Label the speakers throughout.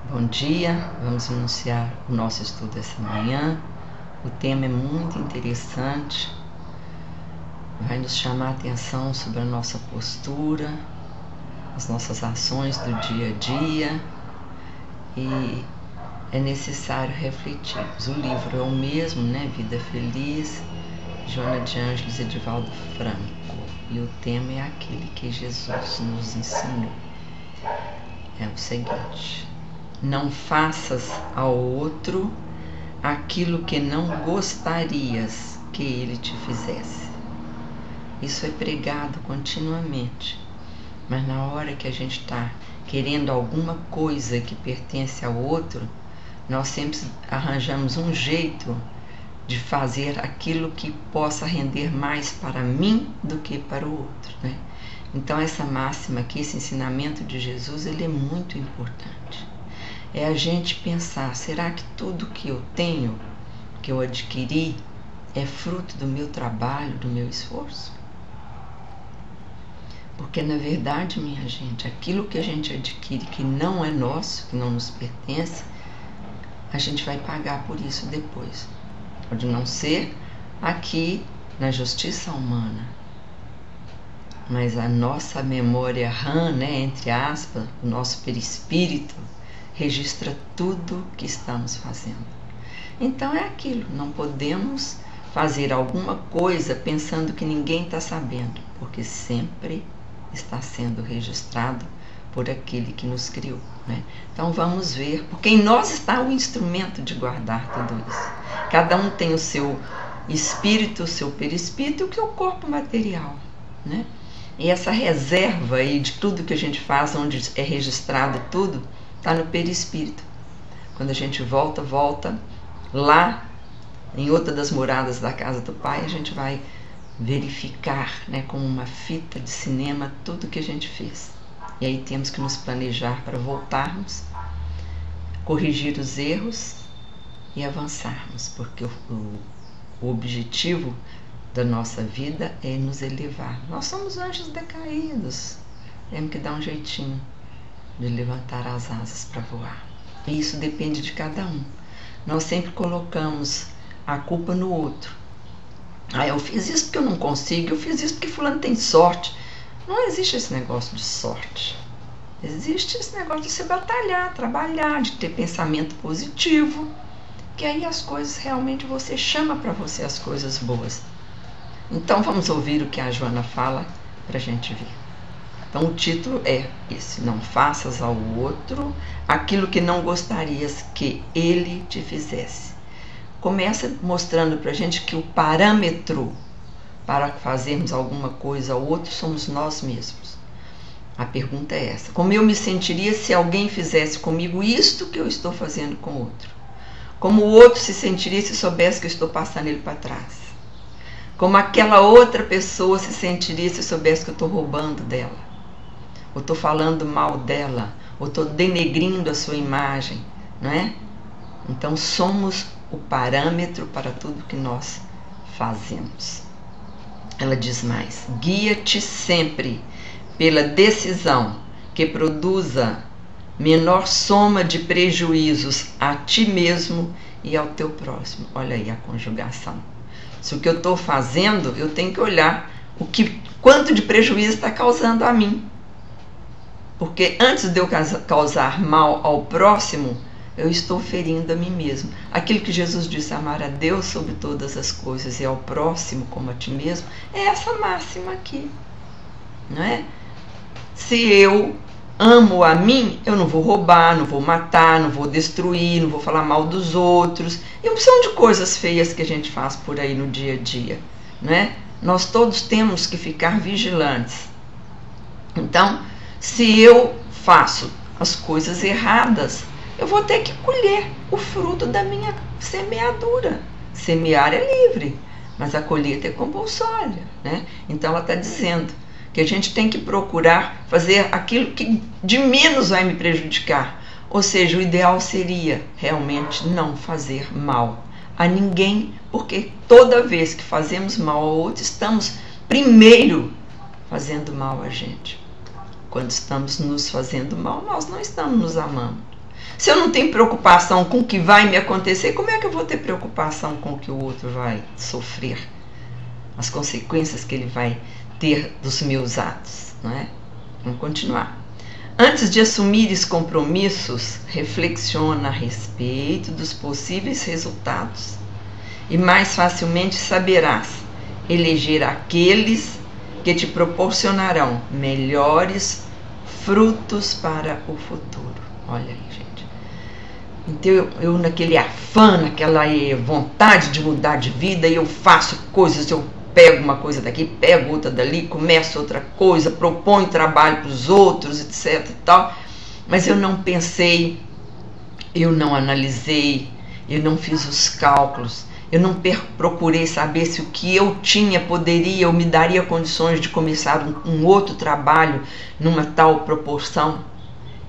Speaker 1: Bom dia, vamos iniciar o nosso estudo essa manhã. O tema é muito interessante, vai nos chamar a atenção sobre a nossa postura, as nossas ações do dia a dia e é necessário refletirmos. O livro é o mesmo, né? Vida Feliz, Joana de Ângeles e Edivaldo Franco, e o tema é aquele que Jesus nos ensinou. É o seguinte: não faças ao outro aquilo que não gostarias que ele te fizesse. Isso é pregado continuamente, mas na hora que a gente está querendo alguma coisa que pertence ao outro, nós sempre arranjamos um jeito de fazer aquilo que possa render mais para mim do que para o outro, né? Então essa máxima aqui, esse ensinamento de Jesus, ele é muito importante. É a gente pensar, será que tudo que eu tenho, que eu adquiri, é fruto do meu trabalho, do meu esforço? Porque na verdade, minha gente, aquilo que a gente adquire que não é nosso, que não nos pertence, a gente vai pagar por isso depois. Pode não ser aqui na justiça humana, mas a nossa memória RAM, né, entre aspas, o nosso perispírito, registra tudo que estamos fazendo. Então é aquilo, não podemos fazer alguma coisa pensando que ninguém está sabendo, porque sempre está sendo registrado por aquele que nos criou, né? Então vamos ver, porque em nós está o instrumento de guardar tudo isso. Cada um tem o seu espírito, o seu perispírito e o que é o corpo material, né? E essa reserva aí de tudo que a gente faz, onde é registrado tudo, está no perispírito. Quando a gente volta lá em outra das moradas da casa do Pai, a gente vai verificar, né, como uma fita de cinema, tudo que a gente fez. E aí temos que nos planejar para voltarmos, corrigir os erros e avançarmos, porque o objetivo da nossa vida é nos elevar. Nós somos anjos decaídos, temos que dar um jeitinho de levantar as asas para voar. E isso depende de cada um. Nós sempre colocamos a culpa no outro. Eu fiz isso porque eu não consigo, eu fiz isso porque fulano tem sorte. Não existe esse negócio de sorte. Existe esse negócio de você batalhar, trabalhar, de ter pensamento positivo, que aí as coisas realmente você chama para você as coisas boas. Então vamos ouvir o que a Joana fala para a gente ver. Então o título é esse: não faças ao outro aquilo que não gostarias que ele te fizesse. Começa mostrando para a gente que o parâmetro para fazermos alguma coisa ao outro somos nós mesmos. A pergunta é essa: como eu me sentiria se alguém fizesse comigo isto que eu estou fazendo com o outro? Como o outro se sentiria se soubesse que eu estou passando ele para trás? Como aquela outra pessoa se sentiria se soubesse que eu estou roubando dela? Ou estou falando mal dela? Ou estou denegrindo a sua imagem? Não é? Então somos o parâmetro para tudo que nós fazemos. Ela diz mais: guia-te sempre pela decisão que produza menor soma de prejuízos a ti mesmo e ao teu próximo. Olha aí a conjugação. Se o que eu estou fazendo, eu tenho que olhar quanto de prejuízo está causando a mim. Porque antes de eu causar mal ao próximo, eu estou ferindo a mim mesmo. Aquilo que Jesus disse, amar a Deus sobre todas as coisas e ao próximo como a ti mesmo, é essa máxima aqui, não é? Se eu amo a mim, eu não vou roubar, não vou matar, não vou destruir, não vou falar mal dos outros. E uma opção de coisas feias que a gente faz por aí no dia a dia, né? Nós todos temos que ficar vigilantes. Então, se eu faço as coisas erradas, eu vou ter que colher o fruto da minha semeadura. Semear é livre, mas a colheita é compulsória, né? Então ela está dizendo que a gente tem que procurar fazer aquilo que de menos vai me prejudicar. Ou seja, o ideal seria realmente não fazer mal a ninguém, porque toda vez que fazemos mal ao outro, estamos primeiro fazendo mal a gente. Quando estamos nos fazendo mal, nós não estamos nos amando. Se eu não tenho preocupação com o que vai me acontecer, como é que eu vou ter preocupação com o que o outro vai sofrer? As consequências que ele vai ter dos meus atos, não é? Vamos continuar. Antes de assumires compromissos, reflexiona a respeito dos possíveis resultados e mais facilmente saberás eleger aqueles que te proporcionarão melhores frutos para o futuro. Olha aí, gente. Então eu naquele afã, naquela vontade de mudar de vida, eu faço coisas, eu pego uma coisa daqui, pego outra dali, começo outra coisa, proponho trabalho para os outros, etc. e tal, mas eu não pensei, eu não analisei, eu não fiz os cálculos, eu não procurei saber se o que eu tinha poderia ou me daria condições de começar um outro trabalho numa tal proporção.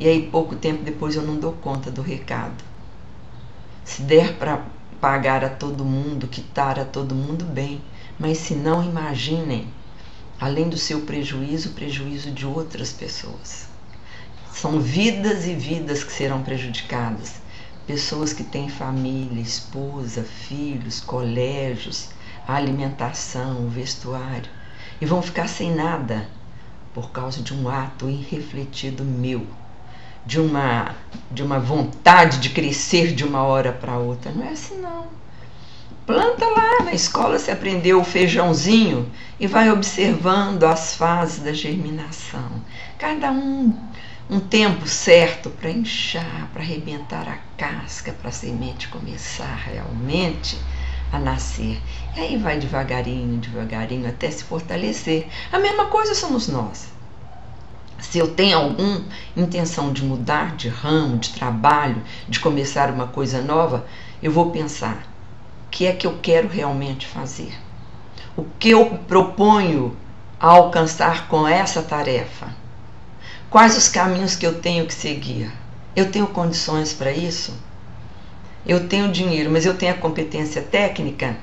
Speaker 1: E aí pouco tempo depois eu não dou conta do recado. Se der para pagar a todo mundo, quitar a todo mundo, bem. Mas se não, imaginem, além do seu prejuízo, o prejuízo de outras pessoas. São vidas e vidas que serão prejudicadas. Pessoas que têm família, esposa, filhos, colégios, a alimentação, o vestuário. E vão ficar sem nada por causa de um ato irrefletido meu. De uma vontade de crescer de uma hora para outra. Não é assim, não. Planta lá, na escola você aprendeu o feijãozinho e vai observando as fases da germinação. Cada um tempo certo para inchar, para arrebentar a casca, para a semente começar realmente a nascer. E aí vai devagarinho, devagarinho, até se fortalecer. A mesma coisa somos nós. Se eu tenho alguma intenção de mudar de ramo, de trabalho, de começar uma coisa nova, eu vou pensar: o que é que eu quero realmente fazer? O que eu proponho a alcançar com essa tarefa? Quais os caminhos que eu tenho que seguir? Eu tenho condições para isso? Eu tenho dinheiro, mas eu tenho a competência técnica?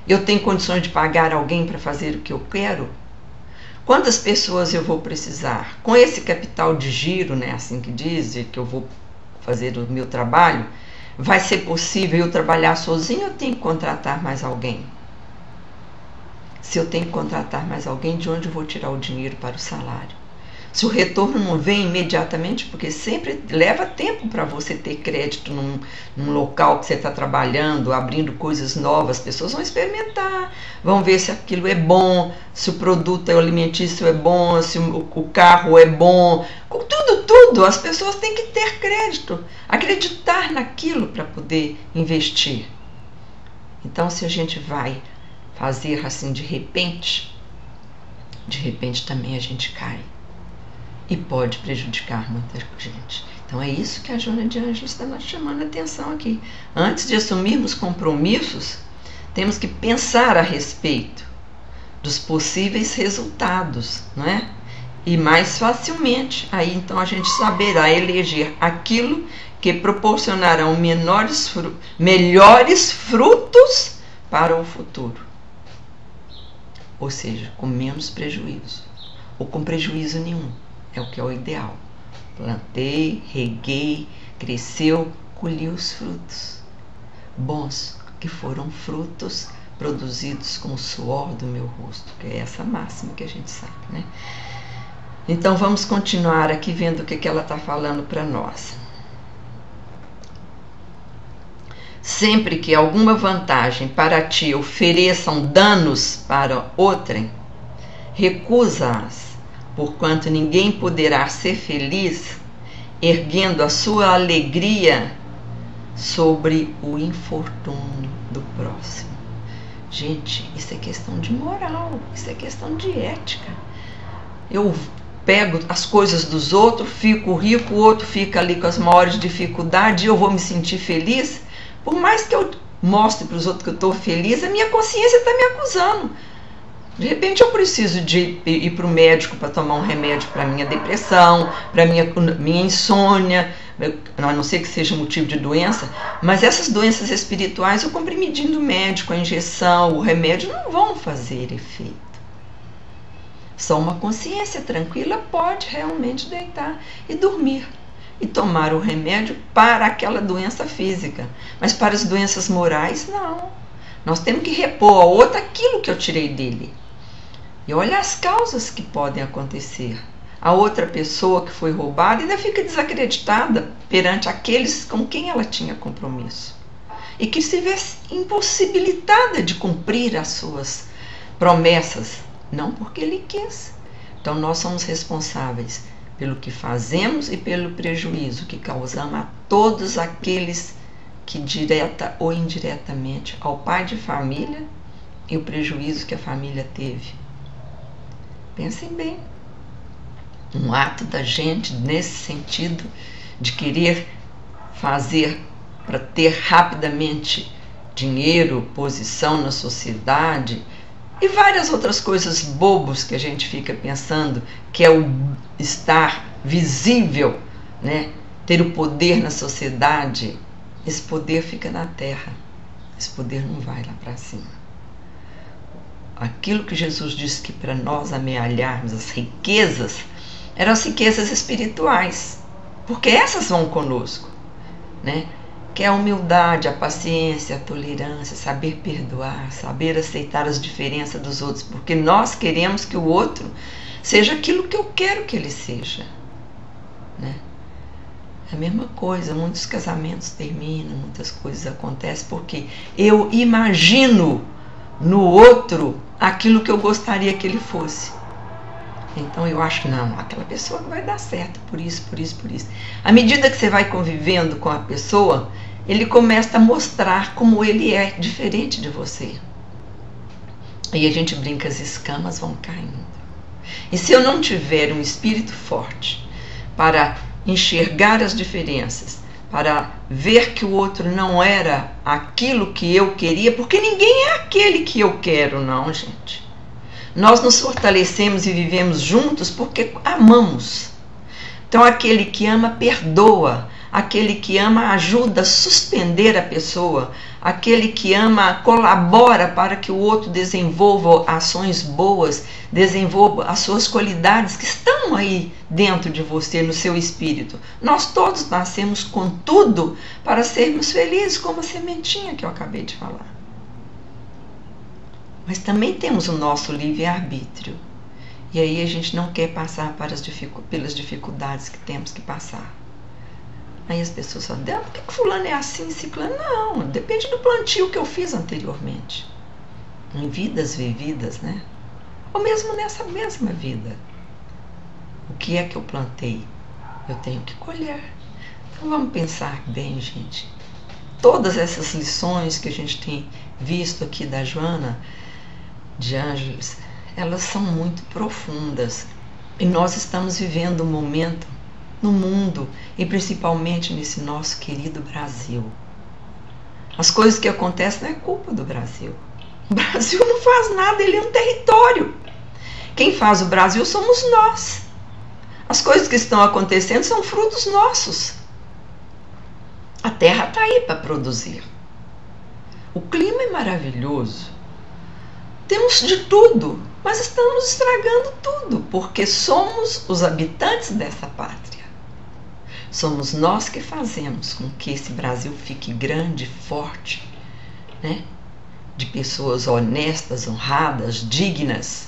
Speaker 1: Eu tenho condições de pagar alguém para fazer o que eu quero? Quantas pessoas eu vou precisar? Com esse capital de giro, né, assim que diz, que eu vou fazer o meu trabalho, vai ser possível eu trabalhar sozinho ou eu tenho que contratar mais alguém? Se eu tenho que contratar mais alguém, de onde eu vou tirar o dinheiro para o salário? Se o retorno não vem imediatamente, porque sempre leva tempo para você ter crédito num local que você está trabalhando, abrindo coisas novas, as pessoas vão experimentar, vão ver se aquilo é bom, se o produto alimentício é bom, se o carro é bom, tudo, as pessoas têm que ter crédito, acreditar naquilo para poder investir. Então, se a gente vai fazer assim de repente também a gente cai. E pode prejudicar muita gente. Então é isso que a Joana de Ângeles está chamando a atenção aqui. Antes de assumirmos compromissos, temos que pensar a respeito dos possíveis resultados, não é? E mais facilmente, aí então a gente saberá eleger aquilo que proporcionarão melhores frutos para o futuro. Ou seja, com menos prejuízo, ou com prejuízo nenhum. É o que é o ideal. Plantei, reguei, cresceu, colhi os frutos bons, que foram frutos produzidos com o suor do meu rosto, que é essa máxima que a gente sabe, né? Então vamos continuar aqui vendo o que ela está falando para nós. Sempre que alguma vantagem para ti ofereçam danos para outrem, recusa-as, porquanto ninguém poderá ser feliz erguendo a sua alegria sobre o infortúnio do próximo. Gente, isso é questão de moral, isso é questão de ética. Eu pego as coisas dos outros, fico rico, o outro fica ali com as maiores dificuldades e eu vou me sentir feliz? Por mais que eu mostre para os outros que eu estou feliz, a minha consciência está me acusando. De repente eu preciso de ir para o médico para tomar um remédio para minha depressão, para minha insônia, a não ser que seja motivo de doença, mas essas doenças espirituais, o comprimidinho do médico, a injeção, o remédio não vão fazer efeito. Só uma consciência tranquila pode realmente deitar e dormir. e tomar o remédio para aquela doença física. Mas para as doenças morais, não. Nós temos que repor ao outro aquilo que eu tirei dele. E olha as causas que podem acontecer. A outra pessoa que foi roubada ainda fica desacreditada perante aqueles com quem ela tinha compromisso. E que se vê impossibilitada de cumprir as suas promessas, não porque ele quis. Então nós somos responsáveis pelo que fazemos e pelo prejuízo que causamos a todos aqueles que direta ou indiretamente ao pai de família e o prejuízo que a família teve. Pensem bem. Um ato da gente nesse sentido de querer fazer para ter rapidamente dinheiro, posição na sociedade e várias outras coisas bobos que a gente fica pensando que é o estar visível, né? Ter o poder na sociedade. Esse poder fica na terra, esse poder não vai lá para cima. Aquilo que Jesus disse que para nós amealharmos as riquezas, eram as riquezas espirituais, porque essas vão conosco, né? Que é a humildade, a paciência, a tolerância, saber perdoar, saber aceitar as diferenças dos outros, porque nós queremos que o outro seja aquilo que eu quero que ele seja, né? É a mesma coisa, muitos casamentos terminam, muitas coisas acontecem porque eu imagino no outro aquilo que eu gostaria que ele fosse. Então eu acho, não, aquela pessoa vai dar certo, por isso, por isso, por isso. À medida que você vai convivendo com a pessoa, ele começa a mostrar como ele é diferente de você. Aí a gente brinca, as escamas vão caindo. E se eu não tiver um espírito forte para enxergar as diferenças, para ver que o outro não era aquilo que eu queria, porque ninguém é aquele que eu quero, não, gente. Nós nos fortalecemos e vivemos juntos porque amamos. Então aquele que ama perdoa, aquele que ama ajuda a suspender a pessoa, aquele que ama colabora para que o outro desenvolva ações boas, desenvolva as suas qualidades que estão aí dentro de você, no seu espírito. Nós todos nascemos com tudo para sermos felizes, como a sementinha que eu acabei de falar. Mas também temos o nosso livre-arbítrio. E aí a gente não quer passar pelas dificuldades que temos que passar. Aí as pessoas falam, por que fulano é assim, ciclano? Não, depende do plantio que eu fiz anteriormente. Em vidas vividas, né? Ou mesmo nessa mesma vida. O que é que eu plantei? Eu tenho que colher. Então vamos pensar bem, gente. Todas essas lições que a gente tem visto aqui da Joana de Ângeles, elas são muito profundas. E nós estamos vivendo um momento no mundo e principalmente nesse nosso querido Brasil. As coisas que acontecem não é culpa do Brasil. O Brasil não faz nada, ele é um território. Quem faz o Brasil somos nós. As coisas que estão acontecendo são frutos nossos. A terra está aí para produzir. O clima é maravilhoso. Temos de tudo, mas estamos estragando tudo, porque somos os habitantes dessa pátria. Somos nós que fazemos com que esse Brasil fique grande, forte, né? De pessoas honestas, honradas, dignas.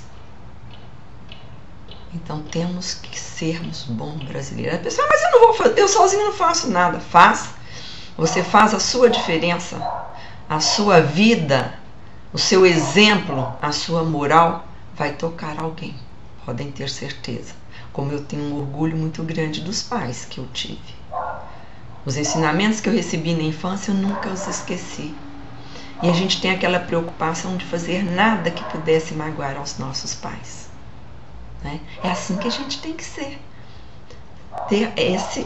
Speaker 1: Então temos que sermos bons brasileiros. A pessoa, mas eu não vou fazer, eu sozinho não faço nada. Faz. Você faz a sua diferença, a sua vida, o seu exemplo, a sua moral vai tocar alguém. Podem ter certeza. Como eu tenho um orgulho muito grande dos pais que eu tive. Os ensinamentos que eu recebi na infância eu nunca os esqueci. E a gente tem aquela preocupação de fazer nada que pudesse magoar aos nossos pais. Né? É assim que a gente tem que ser. Ter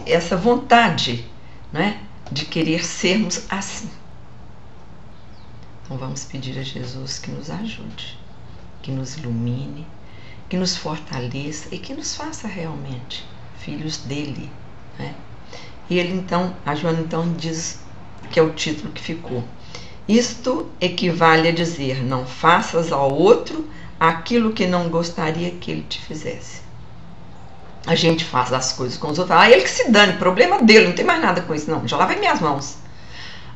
Speaker 1: essa vontade, né, de querer sermos assim. Então vamos pedir a Jesus que nos ajude, que nos ilumine, que nos fortaleça e que nos faça realmente filhos dele, né? E ele então, a Joana então diz, que é o título que ficou: isto equivale a dizer, não faças ao outro aquilo que não gostaria que ele te fizesse. a gente faz as coisas com os outros. Ele que se dane, problema dele, não tem mais nada com isso, não. Já lavei minhas mãos.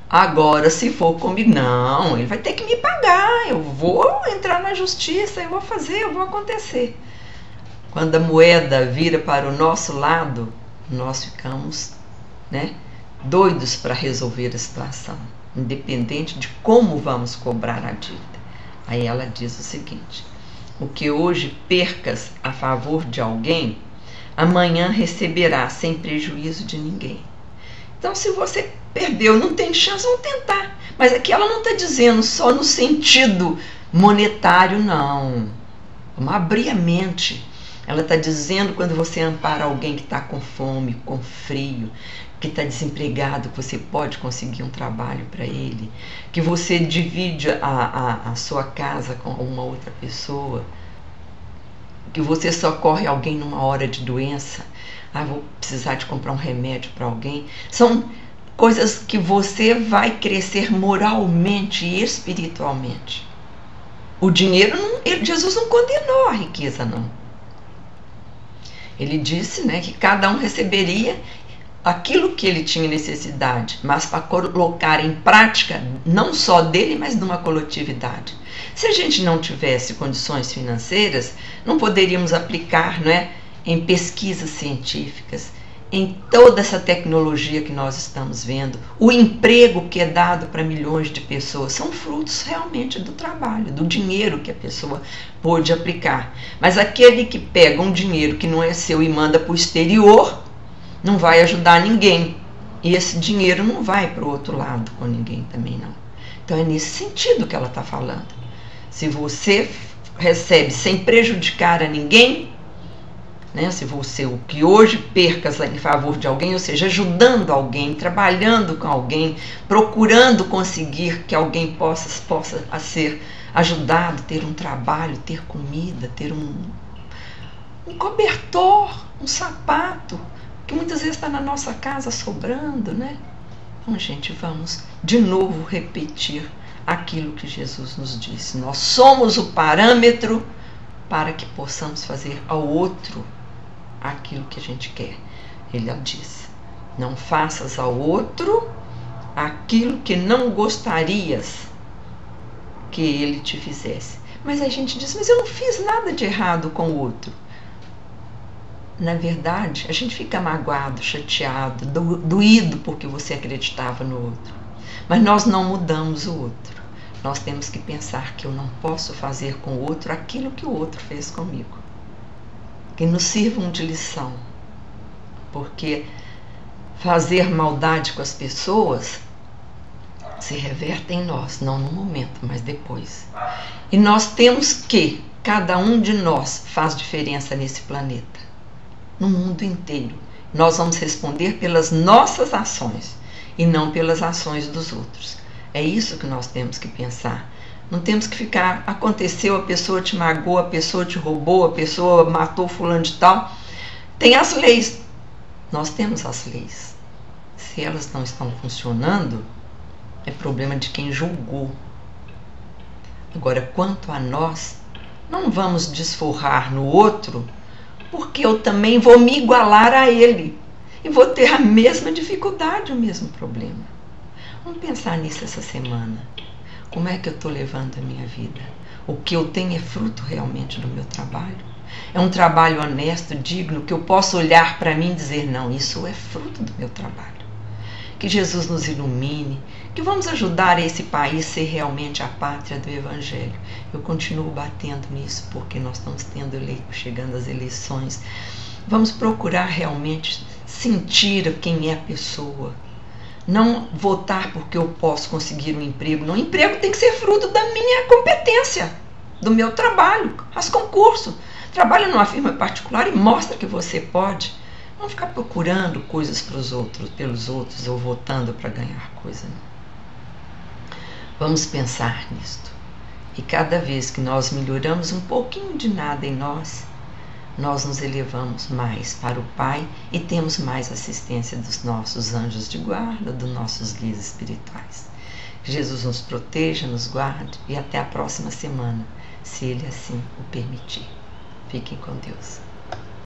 Speaker 1: Agora, se for comigo, não, ele vai ter que me pagar. Eu vou entrar na justiça, eu vou acontecer. Quando a moeda vira para o nosso lado, nós ficamos, né, doidos para resolver a situação, independente de como vamos cobrar a dívida. Aí ela diz o seguinte: o que hoje percas a favor de alguém, amanhã receberá sem prejuízo de ninguém. Então, se você perdeu, não tem chance, vamos tentar. Mas aqui ela não está dizendo só no sentido monetário, não. Vamos abrir a mente. Ela está dizendo quando você ampara alguém que está com fome, com frio, que está desempregado, que você pode conseguir um trabalho para ele, que você divide a sua casa com uma outra pessoa, que você socorre alguém numa hora de doença. Vou precisar de comprar um remédio para alguém. São coisas que você vai crescer moralmente e espiritualmente. O dinheiro, Jesus não condenou a riqueza, não. Ele disse, né, que cada um receberia aquilo que ele tinha necessidade, mas para colocar em prática, não só dele, mas de uma coletividade. Se a gente não tivesse condições financeiras, não poderíamos aplicar, não é, em pesquisas científicas, em toda essa tecnologia que nós estamos vendo. O emprego que é dado para milhões de pessoas são frutos realmente do trabalho, do dinheiro que a pessoa pôde aplicar. Mas aquele que pega um dinheiro que não é seu e manda para o exterior, não vai ajudar ninguém. E esse dinheiro não vai para o outro lado com ninguém também, não. Então é nesse sentido que ela está falando. Se você recebe sem prejudicar a ninguém, né, se você o que hoje percas em favor de alguém, ou seja, ajudando alguém, trabalhando com alguém, procurando conseguir que alguém possa ser ajudado, ter um trabalho, ter comida, ter um cobertor, um sapato, que muitas vezes está na nossa casa sobrando, né? Então, gente, vamos de novo repetir aquilo que Jesus nos disse. Nós somos o parâmetro para que possamos fazer ao outro aquilo que a gente quer. Ele disse: não faças ao outro aquilo que não gostarias que ele te fizesse. Mas a gente diz: mas eu não fiz nada de errado com o outro. Na verdade, a gente fica magoado, chateado, doído porque você acreditava no outro. Mas nós não mudamos o outro. Nós temos que pensar que eu não posso fazer com o outro aquilo que o outro fez comigo. Que nos sirvam de lição. Porque fazer maldade com as pessoas se reverte em nós, não no momento, mas depois. E nós temos que, cada um de nós faz diferença nesse planeta, no mundo inteiro. Nós vamos responder pelas nossas ações e não pelas ações dos outros. É isso que nós temos que pensar. Não temos que ficar, aconteceu, a pessoa te magoou, a pessoa te roubou, a pessoa matou fulano de tal. Tem as leis. Nós temos as leis. Se elas não estão funcionando, é problema de quem julgou. Agora, quanto a nós, não vamos desforrar no outro, porque eu também vou me igualar a ele e vou ter a mesma dificuldade, o mesmo problema. Vamos pensar nisso essa semana. Como é que eu estou levando a minha vida? O que eu tenho é fruto realmente do meu trabalho? É um trabalho honesto, digno, que eu posso olhar para mim e dizer: não, isso é fruto do meu trabalho. Que Jesus nos ilumine, que vamos ajudar esse país a ser realmente a pátria do Evangelho. Eu continuo batendo nisso porque nós estamos chegando às eleições. Vamos procurar realmente sentir quem é a pessoa. Não votar porque eu posso conseguir um emprego. Não, o emprego tem que ser fruto da minha competência, do meu trabalho. Faz concurso, trabalha numa firma particular e mostra que você pode. Não ficar procurando coisas pelos outros ou votando para ganhar coisa. Não. Vamos pensar nisto. E cada vez que nós melhoramos um pouquinho de nada em nós, nós nos elevamos mais para o Pai e temos mais assistência dos nossos anjos de guarda, dos nossos guias espirituais. Que Jesus nos proteja, nos guarde e até a próxima semana, se Ele assim o permitir. Fiquem com Deus.